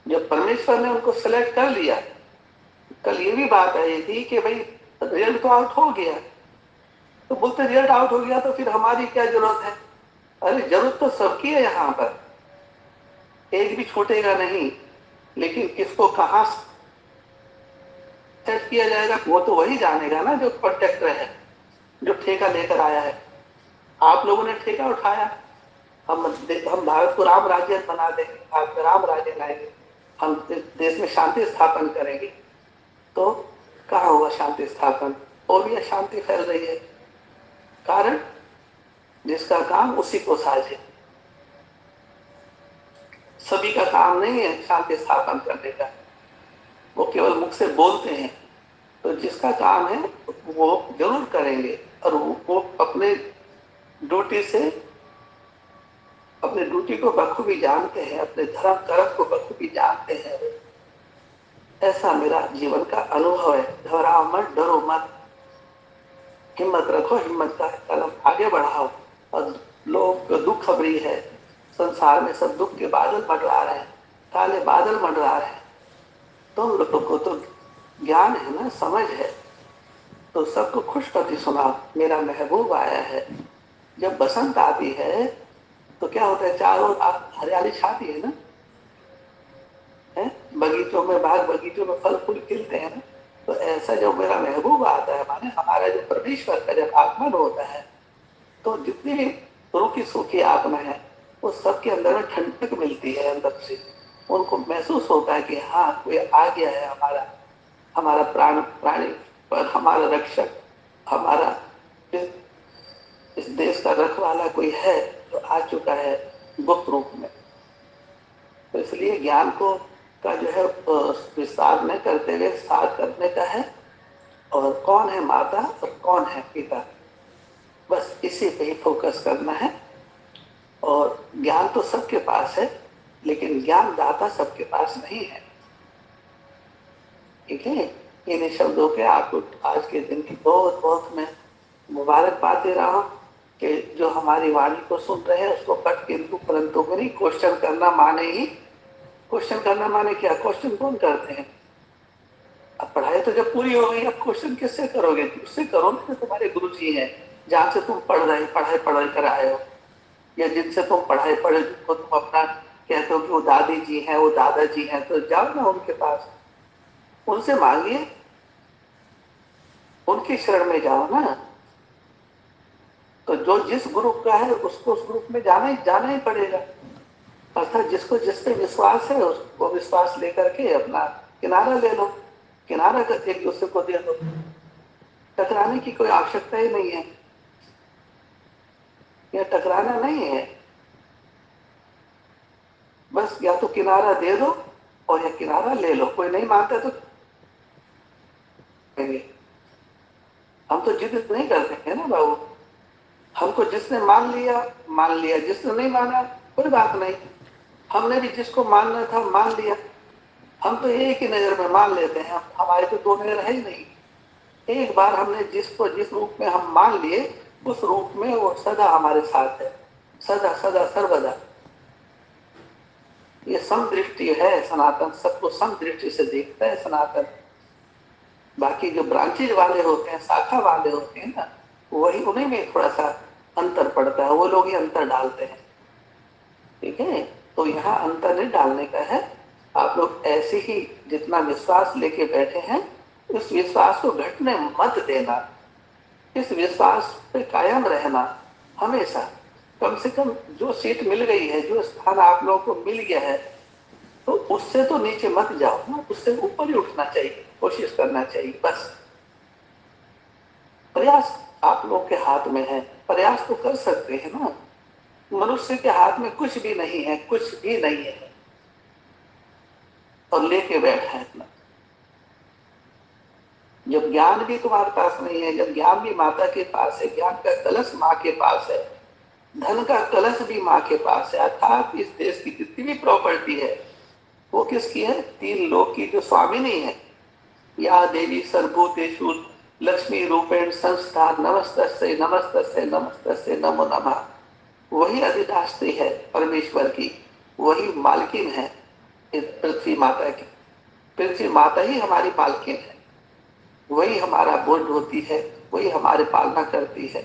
जब परमेश्वर ने उनको सेलेक्ट कर लिया, कल ये भी बात आई थी कि भाई रिजल्ट तो आउट हो गया, तो बोलते रिजल्ट आउट हो गया तो फिर हमारी क्या जरूरत है? अरे जरूरत तो सबकी है यहाँ पर, एक भी छूटेगा नहीं। लेकिन किसको कहाँ सेट किया जाएगा वो तो वही जानेगा ना, जो कॉन्ट्रैक्टर है, जो ठेका लेकर आया है। आप लोगों ने ठेका उठाया, हम भारत को राम राज्य बना देंगे, भारत में राम राज्य लाएंगे, हम देश में शांति स्थापन करेंगे। तो कहाँ होगा शांति स्थापन? और भी अशांति फैल रही है। कारण जिसका काम उसी को साझे। सभी का काम नहीं है शांति स्थापन करने का, वो केवल मुख से बोलते हैं। तो जिसका काम है वो जरूर करेंगे, और वो अपने ड्यूटी से, अपने ड्यूटी को बखूबी जानते हैं, अपने धर्म कर्म को बखूबी जानते हैं। ऐसा मेरा जीवन का अनुभव है। घबराओ मत, डरो मत, हिम्मत रखो, हिम्मत का कदम आगे बढ़ाओ। और लोग दुख खबरी है, संसार में सब दुख के बादल मंडरा रहे हैं, काले बादल मंडरा रहे हैं। तुम लोगों को तो ज्ञान है ना, समझ है, तो सबको खुशखबरी सुनाओ, मेरा महबूब आया है। जब बसंत आती है तो क्या होता है, चारों ओर हरियाली छाती है ना, है? बगीचों में, बाग बगीचों में फल फूल खिलते हैं ना। तो ऐसा जब मेरा महबूब आता है, माने हमारा जो परमेश्वर का जब आगमन होता है, तो जितनी भी रूखी सूखी आत्मा है, वो सबके अंदर में ठंडक मिलती है अंदर से। उनको महसूस होता है कि हाँ, कोई आ गया है, हमारा हमारा प्राणी पर हमारा रक्षक, हमारा इस, इस देश का रखवाला कोई है जो आ चुका है गुप्त रूप में। तो इसलिए ज्ञान को का जो है विस्तार न करते हुए सार करने का है। और कौन है माता और कौन है पिता, बस इसी पे ही फोकस करना है। और ज्ञान तो सबके पास है, लेकिन ज्ञान दाता सबके पास नहीं है। ठीक है, इन शब्दों के आपको आज के दिन की बहुत बहुत मैं मुबारकबाद दे रहा हूँ कि जो हमारी वाणी को सुन रहे हैं उसको कट किंतु परंतु को नहीं, क्वेश्चन करना माने ही, क्वेश्चन करना माने क्या, क्वेश्चन कौन करते हैं? अब पढ़ाई तो जब पूरी हो गई, अब क्वेश्चन किससे करोगे? उससे करो ना, तुम्हारे गुरु जी हैं, जहां से तुम पढ़ाई कर आए हो, या जिनसे तुम पढ़ाई पढ़े, जिनको तुम अपना कहते हो कि वो दादी जी हैं, वो दादाजी हैं, तो जाओ ना उनके पास, उनसे मांगिए, उनकी शरण में जाओ ना। तो जो जिस ग्रुप का है उसको उस ग्रुप में जाना ही पड़ेगा। अर्थात जिसको जिस पे विश्वास है उसको विश्वास लेकर के अपना किनारा ले लो, किनारा कर एक दूसरे को दे दो। टकराने की कोई आवश्यकता ही नहीं है, यह टकराना नहीं है। बस या तो किनारा दे दो और या किनारा ले लो। कोई नहीं मानता तो कहेंगे, हम तो जिद नहीं करते हैं ना बाबू। हमको जिसने मान लिया, जिसने नहीं माना कोई बात नहीं। हमने भी जिसको मानना था मान लिया। हम तो एक ही नजर में मान लेते हैं, हमारे तो दो नजर है ही नहीं। एक बार हमने जिसको जिस रूप में हम मान लिए, उस रूप में वो सदा हमारे साथ है, सदा सदा सर्वदा। ये समदृष्टि है सनातन, सबको समदृष्टि से देखता है सनातन। बाकी जो ब्रांचेज वाले होते हैं, शाखा वाले होते हैं ना, वही उन्हीं में थोड़ा सा अंतर पड़ता है, वो लोग ही अंतर डालते हैं। ठीक है, तो यहाँ अंतर नहीं डालने का है। आप लोग ऐसे ही जितना विश्वास लेके बैठे हैं, उस विश्वास को घटने मत देना, इस विश्वास पे कायम रहना हमेशा। कम से कम जो सीट मिल गई है, जो स्थान आप लोगों को मिल गया है, तो उससे तो नीचे मत जाओ ना, उससे ऊपर ही उठना चाहिए, कोशिश करना चाहिए। बस प्रयास आप लोग के हाथ में है, प्रयास तो कर सकते हैं ना। मनुष्य के हाथ में कुछ भी नहीं है, कुछ भी नहीं है, और लेके बैठा है इतना। जब ज्ञान भी तुम्हारे पास नहीं है, जब ज्ञान भी माता के पास है, ज्ञान का कलश माँ के पास है, धन का कलश भी माँ के पास है, अर्थात इस देश की जितनी भी प्रॉपर्टी है वो किसकी है? तीन लोक की जो स्वामिनी है, या देवी सर्वभूतेषु लक्ष्मी रूपेण संस्था, नमस्तस्यै नमस्तस्यै नमस्तस्यै नमो नमः। वही अधिष्ठात्री है परमेश्वर की, वही मालकिन है इस पृथ्वी माता की। पृथ्वी माता ही हमारी मालकिन है, वही हमारा बोझ होती है, वही हमारे पालना करती है।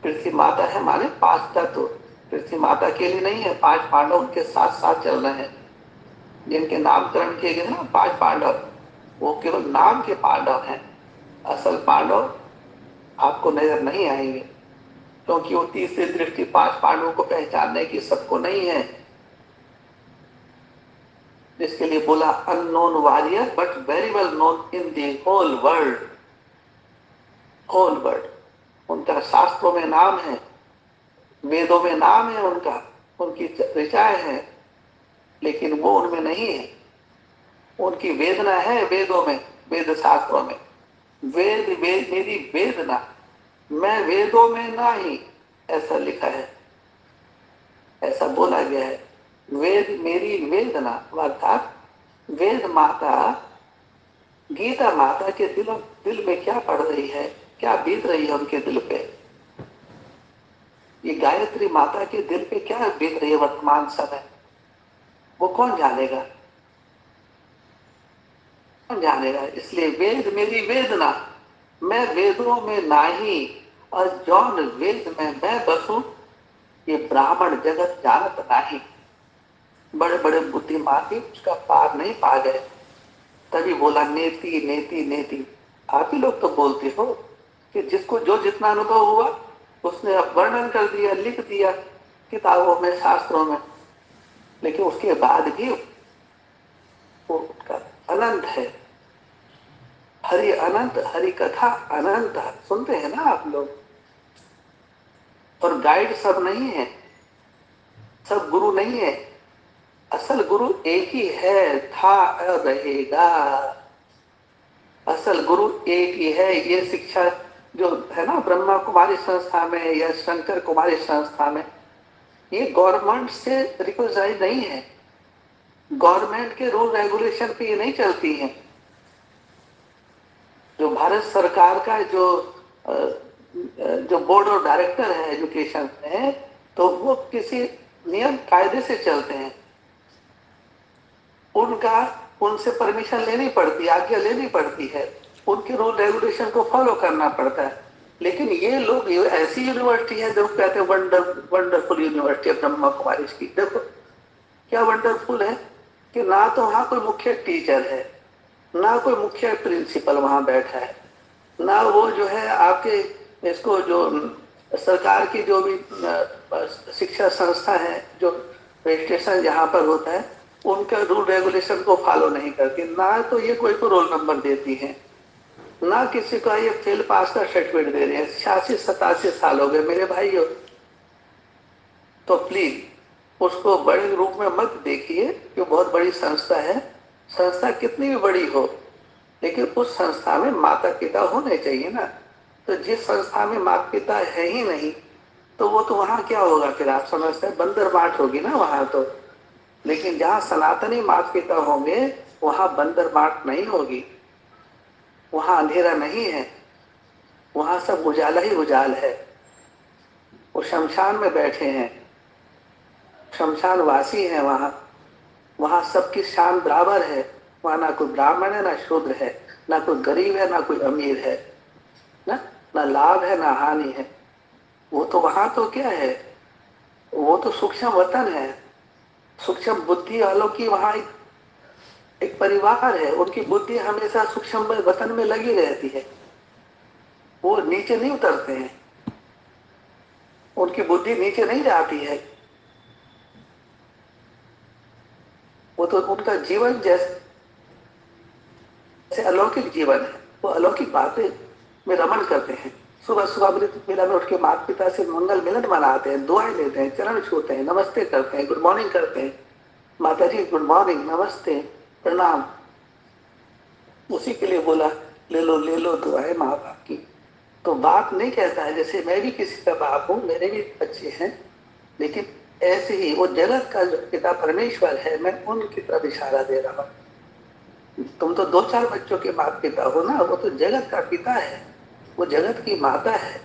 पृथ्वी माता है माने पांच तत्व। पृथ्वी माता के लिए नहीं है, पांच पांडव उनके साथ साथ चल रहे हैं, जिनके नामकरण किए गए ना पांच पांडव, वो केवल नाम के पांडव हैं। असल पांडव आपको नजर नहीं आएंगे, क्योंकि वो तीसरी दृष्टि पांच पांडवों को पहचानने की सबको नहीं है। जिसके लिए बोला unknown warrior but very well known in the whole world. Whole world, उनका शास्त्रों में नाम है, वेदों में नाम है उनका, उनकी ऋचाएं हैं, लेकिन वो उनमें नहीं है। उनकी वेदना है वेदों में, वेद शास्त्रों में। वेद वेद मेरी वेदना, मैं वेदों में नहीं, ऐसा लिखा है, ऐसा बोला गया है। वेद मेरी वेदना, अर्थात वेद माता, गीता माता के दिल में क्या पढ़ रही है, क्या बीत रही है उनके दिल पे, ये गायत्री माता के दिल पे क्या बीत रही है वर्तमान समय, वो कौन जानेगा, कौन जानेगा। इसलिए वेद मेरी वेदना, मैं वेदों में नाही, और जौन वेद में मैं बसूं, ये ब्राह्मण जगत जानत नाही। बड़े बड़े बुद्धिमान भी उसका पार नहीं पा गए, तभी बोला नेति नेति नेति। आप ही लोग तो बोलते हो कि जिसको जो जितना अनुभव हुआ उसने अब वर्णन कर दिया, लिख दिया किताबों में, शास्त्रों में, लेकिन उसके बाद भी वो उसका अनंत है। हरि अनंत, हरि कथा अनंत, सुनते हैं ना आप लोग। और गाइड सब नहीं है, सब गुरु नहीं है, असल गुरु एक ही है, था और रहेगा। असल गुरु एक ही है। ये शिक्षा जो है ना ब्रह्मा कुमारी संस्था में या शंकर कुमारी संस्था में, ये गवर्नमेंट से रिकॉग्नाइज नहीं है, गवर्नमेंट के रूल रेगुलेशन पे ये नहीं चलती है। जो भारत सरकार का जो बोर्ड ऑफ डायरेक्टर है एजुकेशन में, तो वो किसी नियम कायदे से चलते हैं। उनका उनसे परमिशन लेनी पड़ती है, आज्ञा लेनी पड़ती है, उनके रूल रेगुलेशन को फॉलो करना पड़ता है। लेकिन ये लोग, ये ऐसी यूनिवर्सिटी है जो कहते हैं वंडरफुल यूनिवर्सिटी है ब्रह्मा कुमारी की। देखो क्या वंडरफुल है कि ना तो वहां कोई मुख्य टीचर है, ना कोई मुख्य प्रिंसिपल वहां बैठा है, ना वो जो है आपके इसको जो सरकार की जो भी शिक्षा संस्था है, जो रजिस्ट्रेशन जहाँ पर होता है, उनका रूल रेगुलेशन को फॉलो नहीं करती। ना तो ये कोई को रोल नंबर देती है, ना किसी का ये फेल पास का सर्टिफिकेट दे रहे हैं। 86-87 साल हो गए मेरे भाइयों। तो प्लीज उसको बड़े रूप में मत देखिए कि बहुत बड़ी संस्था है। संस्था कितनी भी बड़ी हो, लेकिन उस संस्था में माता पिता होने चाहिए ना। तो जिस संस्था में माता पिता है ही नहीं, तो वो तो वहां क्या होगा फिर, आप समझते हैं, बंदर बाट होगी ना वहां तो। लेकिन जहाँ सनातनी माता पिता होंगे, वहां बंदर बाट नहीं होगी, वहां अंधेरा नहीं है, वहां सब उजाला ही उजाल है। वो शमशान में बैठे हैं, शमशान वासी हैं वहां। वहां सबकी शान बराबर है। वहां ना कोई ब्राह्मण है, ना शूद्र है, ना कोई गरीब है, ना कोई अमीर है, ना ना लाभ है, ना हानि है। वो तो वहां तो क्या है, वो तो सूक्ष्म वतन है। सूक्ष्म बुद्धि वालों की वहां एक परिवार है, उनकी बुद्धि हमेशा सूक्ष्म वतन में लगी रहती है, वो नीचे नहीं उतरते हैं, उनकी बुद्धि नीचे नहीं जाती है। वो तो उनका जीवन जैसे अलौकिक जीवन है, वो अलौकिक बातें में रमण करते हैं। सुबह सुबह अमृत वेला में उठ के माता पिता से मंगल मिलन मनाते हैं, दुआएं लेते हैं, चरण छूते हैं, नमस्ते करते हैं, गुड मॉर्निंग करते हैं, माता जी गुड मॉर्निंग, नमस्ते, प्रणाम। उसी के लिए बोला ले लो दुआएं माँ बाप की। तो बाप नहीं कहता है जैसे मैं भी किसी का बाप हूँ, मेरे भी बच्चे हैं, लेकिन ऐसे ही वो जगत का जो पिता परमेश्वर है, मैं उनकी तरफ इशारा दे रहा हूँ। तुम तो 2-4 बच्चों के माता पिता हो ना, वो तो जगत का पिता है, वो जगत की माता है।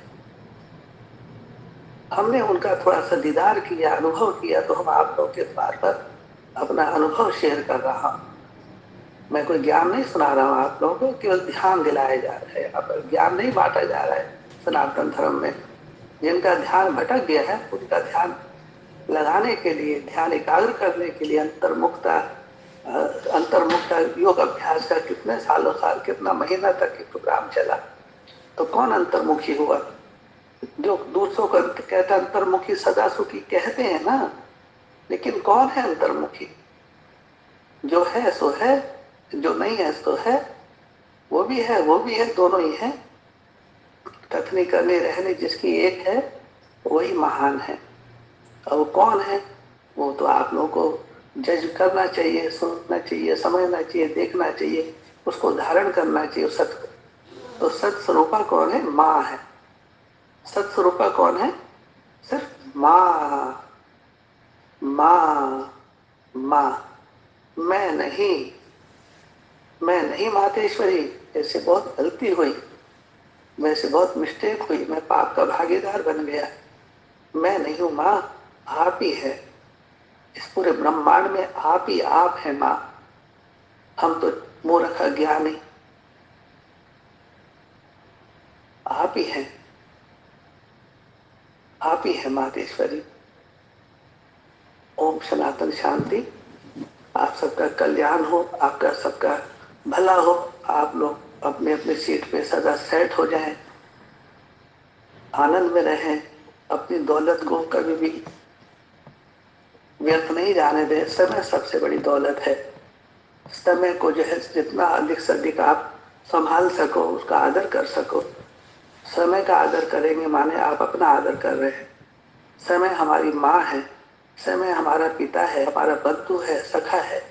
हमने उनका थोड़ा सा दीदार किया, अनुभव किया, तो हम आप लोगों के द्वार पर अपना अनुभव शेयर कर रहा हूँ। मैं कोई ज्ञान नहीं सुना रहा हूँ आप लोगों को, केवल ध्यान दिलाया जा रहा है, यहाँ पर ज्ञान नहीं बांटा जा रहा है। सनातन धर्म में जिनका ध्यान भटक गया है, उनका ध्यान लगाने के लिए, ध्यान एकाग्र करने के लिए अंतर्मुखता योग अभ्यास का कितने सालों साल, कितना महीना तक ये प्रोग्राम चला। तो कौन अंतर्मुखी हुआ? जो दूसरों को कहता अंतर्मुखी सदा सुखी कहते हैं ना, लेकिन कौन है अंतर्मुखी? जो है सो है, जो नहीं है सो है। वो भी है, वो भी है, दोनों ही है। कथनी करने रहने जिसकी एक है, वही महान है। और वो कौन है, वो तो आप लोगों को जज करना चाहिए, सुनना चाहिए, समझना चाहिए, देखना चाहिए, उसको धारण करना चाहिए सत्य को। तो सत स्वरूपा कौन है? माँ है। सत स्वरूपा कौन है? सिर्फ माँ। माँ, माँ, मैं नहीं। मैं नहीं मातेश्वरी, ऐसे बहुत गलती हुई, मेरे से बहुत मिस्टेक हुई, मैं पाप का भागीदार बन गया। मैं नहीं हूं माँ, आप ही है। इस पूरे ब्रह्मांड में आप ही आप है माँ। हम तो मूर्ख अज्ञानी, आप ही हैं, आप ही है मातेश्वरी। ओम सनातन शांति। आप सबका कल्याण हो, आपका सबका भला हो। आप लोग अपने अपने सीट पे सदा सेट हो जाएं, आनंद में रहें, अपनी दौलत को कभी भी व्यर्थ नहीं जाने दें। समय सबसे बड़ी दौलत है। समय को जो है जितना अधिक से अधिक आप संभाल सको, उसका आदर कर सको। समय का आदर करेंगे माने आप अपना आदर कर रहे हैं। समय हमारी माँ है, समय हमारा पिता है, हमारा बंधु है, सखा है।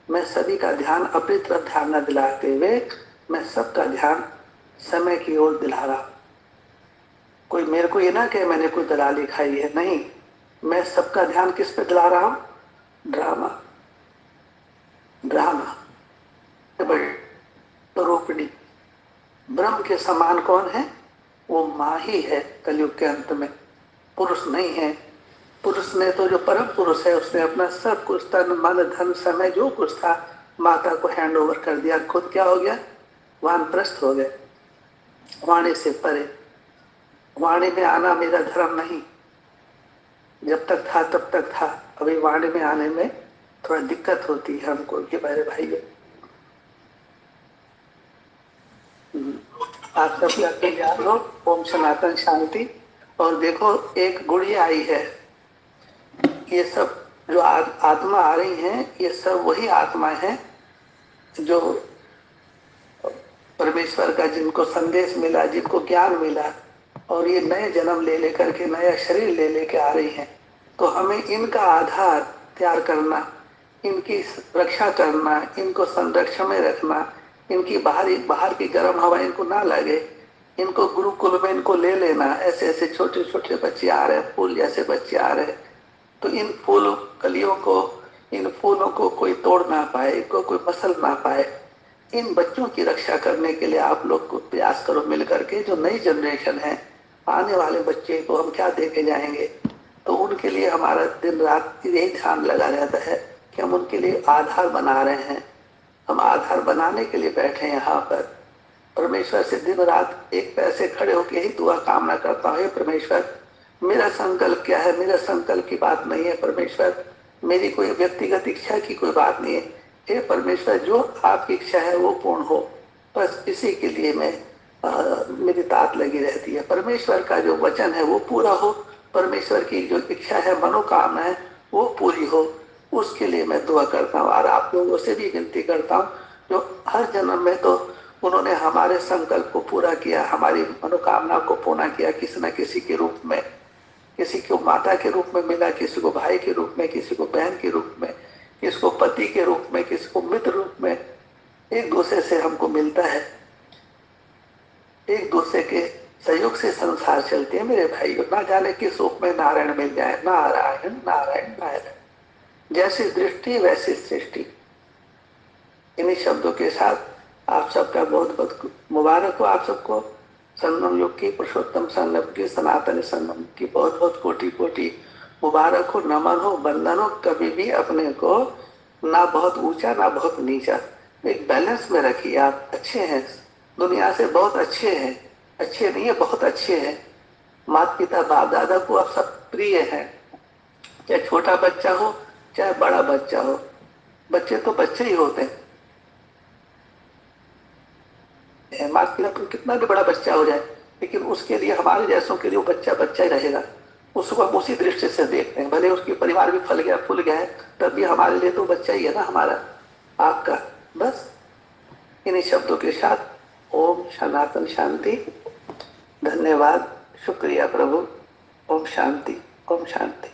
मैं सभी का ध्यान अपनी तरफ ध्यान न दिलाते हुए मैं सबका ध्यान समय की ओर दिला रहा। कोई मेरे को ये ना कहे मैंने कोई दलाली खाई है, नहीं। मैं सबका ध्यान किस पे दिला रहा हूं? ड्रामा, ड्रामा स्वरूपिणी ब्रह्म के समान कौन है? वो माँ ही है। कलयुग के अंत में पुरुष नहीं है। पुरुष ने तो, जो परम पुरुष है, उसने अपना सब कुछ, तन मन धन समय जो कुछ था, माता को हैंड ओवर कर दिया। खुद क्या हो गया? वानप्रस्थ हो गए, वाणी से परे। वाणी में आना मेरा धर्म नहीं, जब तक था तब तक था। अभी वाणी में आने में थोड़ा दिक्कत होती है हमको कि मेरे भाइयों, आप सबका कल्याण हो। ओम सनातन शांति। और देखो, एक गुड़िया आई है। ये सब जो आत्मा आ रही हैं, ये सब वही आत्मा है जो परमेश्वर का, जिनको संदेश मिला, जिनको ज्ञान मिला, और ये नए जन्म ले लेकर के नया शरीर ले लेके आ रही हैं। तो हमें इनका आधार तैयार करना, इनकी रक्षा करना, इनको संरक्षण में रखना, इनकी बाहर की गर्म हवा इनको ना लगे, इनको गुरुकुल में इनको ले लेना। ऐसे ऐसे छोटे छोटे बच्चे आ रहे हैं, फूल जैसे बच्चे आ रहे हैं। तो इन फूल कलियों को, इन फूलों को कोई तोड़ ना पाए, इनको कोई मसल ना पाए। इन बच्चों की रक्षा करने के लिए आप लोग को प्रयास करो मिल करके। जो नई जनरेशन है, आने वाले बच्चे को हम क्या दे के जाएंगे? तो उनके लिए हमारा दिन रात यही ध्यान लगा रहता है कि हम उनके लिए आधार बना रहे हैं। हम आधार बनाने के लिए बैठे हैं यहाँ पर। परमेश्वर से दिन रात एक पैर से खड़े होकर यही दुआ कामना करता हूँ, हे परमेश्वर, मेरा संकल्प क्या है? मेरा संकल्प की बात नहीं है परमेश्वर, मेरी कोई व्यक्तिगत इच्छा की कोई बात नहीं है। हे परमेश्वर, जो आपकी इच्छा है वो पूर्ण हो, बस इसी के लिए मैं मेरी तात लगी रहती है। परमेश्वर का जो वचन है वो पूरा हो, परमेश्वर की जो इच्छा है, मनोकामना है, वो पूरी हो, उसके लिए मैं दुआ करता हूँ। और आप लोगों से भी विनती करता हूँ, जो हर जन्म में तो उन्होंने हमारे संकल्प को पूरा किया, हमारी मनोकामना को पूर्ण किया, किसी न किसी के रूप में। किसी को माता के रूप में मिला, किसी को भाई के रूप में, किसी को बहन के रूप में, किसी को पति के रूप में, किसी को मित्र रूप में। एक दूसरे से हमको मिलता है, एक दूसरे के सहयोग से संसार चलते हैं मेरे भाइयों। ना जाने किस रूप में नारायण मिल जाए। नारायण नारायण नारायण, जैसी दृष्टि वैसी सृष्टि। इन्हीं शब्दों के साथ आप सबका बहुत बहुत मुबारक हो। आप सबको संगम युग की, पुरुषोत्तम संगम की, सनातन संगम की बहुत बहुत कोटि कोटि मुबारक हो, नमन हो, वंदन हो। कभी भी अपने को ना बहुत ऊंचा ना बहुत नीचा, एक बैलेंस में रखिए। आप अच्छे हैं, दुनिया से बहुत अच्छे हैं। अच्छे नहीं है, बहुत अच्छे हैं। माता पिता बाप दादा को आप सब प्रिय हैं, चाहे छोटा बच्चा हो चाहे बड़ा बच्चा हो। बच्चे तो बच्चे ही होते हैं। माता पिता तो कितना भी बड़ा बच्चा हो जाए, लेकिन उसके लिए, हमारे जैसों के लिए वो बच्चा बच्चा ही रहेगा। उसको हम उसी दृष्टि से देखते हैं। भले उसकी परिवार भी फल गया फूल गया है, तब भी हमारे लिए तो बच्चा ही है ना, हमारा आपका। बस इन्हीं शब्दों के साथ ओम सनातन शांति। धन्यवाद, शुक्रिया प्रभु। ओम शांति, ओम शांति।